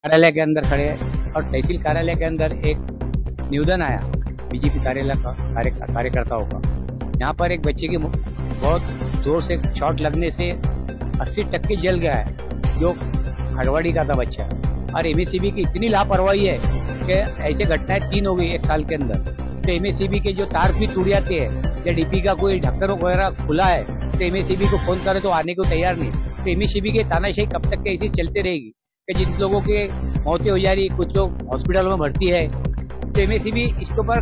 कार्यालय के अंदर खड़े हैं और तहसील कार्यालय के अंदर एक निवेदन आया बीजेपी कार्यकर्ताओं का। यहाँ पर एक बच्चे की बहुत जोर से शॉट लगने से 80% जल गया है, जो हड़वाड़ी का था बच्चा। और एमएससीबी की इतनी लापरवाही है कि ऐसे घटनाएं 3 हो गई 1 साल के अंदर। तो एमएससीबी के जो तार भी टूट जाते हैं, या डीपी का कोई ढक्कन वगैरह खुला है तो एमएससीबी को फोन करे तो आने को तैयार नहीं। तो एमएससीबी की तानाशाही कब तक ऐसी चलती रहेगी कि जिन लोगों के मौतें हो जा रही, कुछ लोग हॉस्पिटल में भर्ती है, तो एमएससीबी इसके ऊपर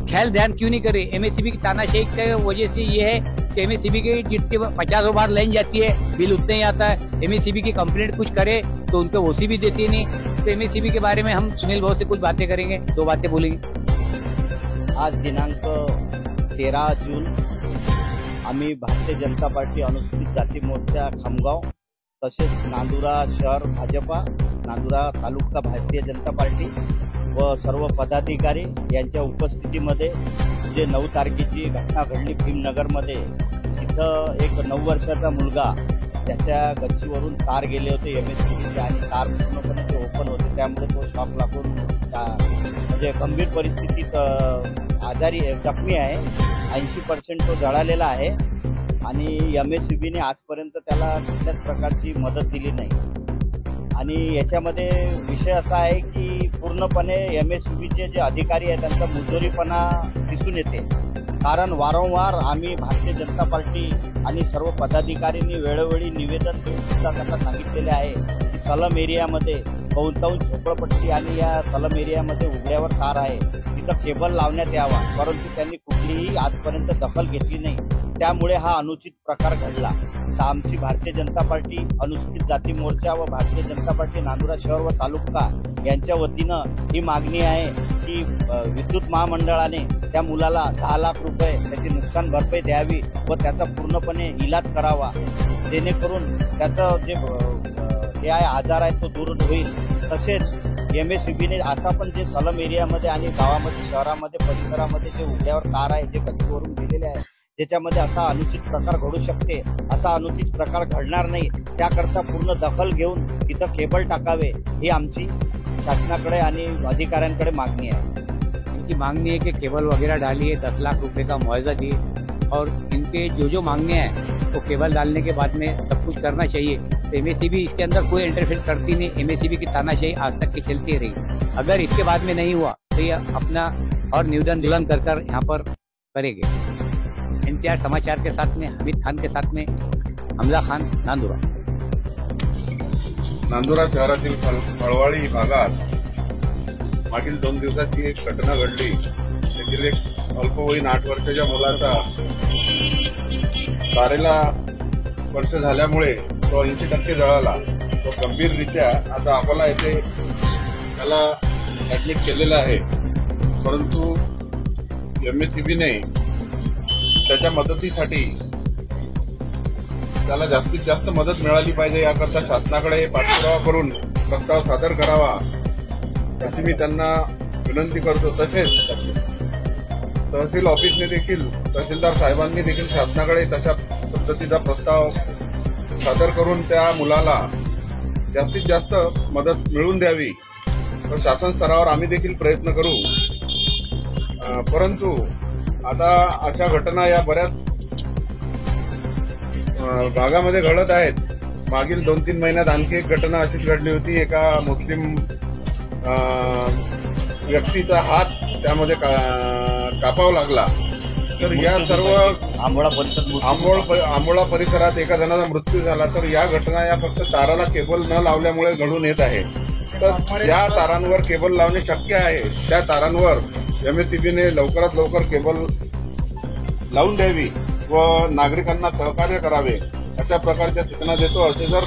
ख्याल ध्यान क्यों नहीं करे। एमएससीबी की तानाशाही की वजह से ये है कि एमएससीबी की जितने 50 बार लाइन जाती है, बिल उतने ही आता है। एमएससीबी की कंप्लेंट कुछ करे तो उनको ओसी भी देती नहीं। तो एमएससीबी के बारे में हम सुनील भाऊ से कुछ बातें करेंगे, 2 बातें बोलेंगे। आज दिनांक 13 जून आम्ही भारतीय जनता पार्टी अनुसूचित जाती मोर्चा खामगाव तसेच नांदुरा शहर भाजपा, नांदुरा तालुका भारतीय जनता पार्टी व सर्व पदाधिकारी यांच्या उपस्थितीमध्ये जे 9 तारखेची घटना घडली भीमनगरमध्ये, तिथं एक 9 वर्षाचा मुलगा त्याच्या गच्चीवरून तार गेले होते एमएससीबीचे आणि तार पूर्णपणे ते ओपन होते, त्यामुळे तो शॉक लागून म्हणजे गंभीर परिस्थितीत आजारी जखमी आहे। 80% तो जळालेला आहे आणि एमएससीबीने आजपर्यंत त्याला कुठल्याच प्रकारची मदत दिली नाही। आणि याच्यामध्ये विषय असा आहे की पूर्णपणे एमएससीबीचे जे अधिकारी आहेत त्यांचा मुजोरीपणा दिसून येते। कारण वारंवार आम्ही भारतीय जनता पार्टी आणि सर्व पदाधिकाऱ्यांनी वेळोवेळी निवेदन देऊन सुद्धा त्यांना सांगितलेले आहे की सलम एरियामध्ये बहुतांश झोपडपट्टी आणि या सलम एरियामध्ये उघड्यावर तार आहे, तिथं केबल लावण्यात यावा, परंतु त्यांनी कुठलीही आजपर्यंत दखल घेतली नाही। त्यामुळे हा अनुचित प्रकार घडला। तर आमची भारतीय जनता पार्टी अनुसूचित जाती मोर्चा व भारतीय जनता पार्टी नांदुरा शहर व तालुका यांच्या वतीनं ही मागणी आहे की विद्युत महामंडळाने त्या मुलाला 10 लाख रुपये त्याची नुकसान भरपाई द्यावी व त्याचा पूर्णपणे इलाज करावा, जेणेकरून त्याचं जे हे आहे आजार आहे तो दूर होईल। तसेच एमएससीबीने आता पण जे सलम एरियामध्ये आणि गावामध्ये शहरामध्ये परिसरामध्ये जे उघड्यावर तार आहे, जे गच्चीवरून गेलेले आहे, ज्याच्यामध्ये असा अनुचित प्रकार घडू शकते, असा अनुचित प्रकार घडणार नाही त्याकरता पूर्ण दखल घेऊन तिथं केबल टाकावे, ही आमची शासनाकडे आणि अधिकाऱ्यांकडे मागणी है। इनकी मांगनी है कि केबल वगैरह डालिए, 10 लाख रुपए का मुआवजा दिए, और इनके जो मांगने हैं वो केबल डालने के बाद में सब कुछ करना चाहिए। तो एमएससीबी इसके अंदर कोई इंटरफेयर करती नहीं, एमएससीबी की तानाशाही आज तक की चलती रही। अगर इसके बाद में नहीं हुआ तो ये अपना और निवेदन दुल्हन कर यहाँ पर करेंगे। एनसीआर समाचार के साथ में हमीद खान के साथ में हमजा खान, नांदुरा। नांदुरा शहरातील फळवाडी भागात मागील 2 दिवसाची एक घटना घडली। तेथील एक अल्पवयीन 8 वर्षाच्या मुलाचा तारेला स्पर्श झाल्यामुळे तो 80% जळाला। तो गंभीररित्या आता अकोला येथे त्याला ऍडमिट केलेला आहे, परंतु एमएससीबीने त्याच्या मदतीसाठी त्याला जास्तीत जास्त मदत मिळाली पाहिजे याकरता शासनाकडे पाठपुरावा करून प्रस्ताव सादर करावा अशी मी त्यांना विनंती करतो। तसेच तहसील ऑफिसने देखील, तहसीलदार साहेबांनी देखील शासनाकडे तशा पद्धतीचा प्रस्ताव सादर करून त्या मुलाला जास्तीत जास्त मदत मिळवून द्यावी, तर शासन स्तरावर आम्ही देखील प्रयत्न करू। परंतु आता अशा घटना या बऱ्याच भागामध्ये घडत आहेत। मागील 2-3 महिन्यात आणखी एक घटना अशीच घडली होती। एका मुस्लिम व्यक्तीचा हात त्यामध्ये कापावा लागला। तर या सर्व आंबोळा परिसरात एका जणाचा मृत्यू झाला। तर या घटना या फक्त ताराला केबल न लावल्यामुळे घडून येत आहे। तर ज्या तारांवर केबल लावणे शक्य आहे त्या तारांवर एमएससीबीने लवकरात लवकर केबल लावून द्यावी व नागरिकांना सहकार्य करावे अशा प्रकारच्या सूचना देतो। असे जर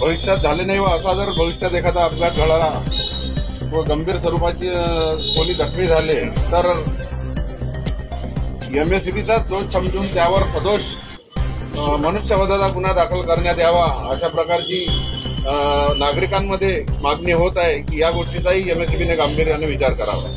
भविष्यात झाले नाही व असा जर भविष्यात एखादा अपघात घडला व गंभीर स्वरूपाची कोणी जखमी झाले तर एमएससीबीचा दोष समजून त्यावर सदोष मनुष्यवधाचा गुन्हा दाखल करण्यात यावा अशा प्रकारची नागरिकांमध्ये मागणी होत आहे की या गोष्टीचाही एमएससीबीने गांभीर्याने विचार करावा।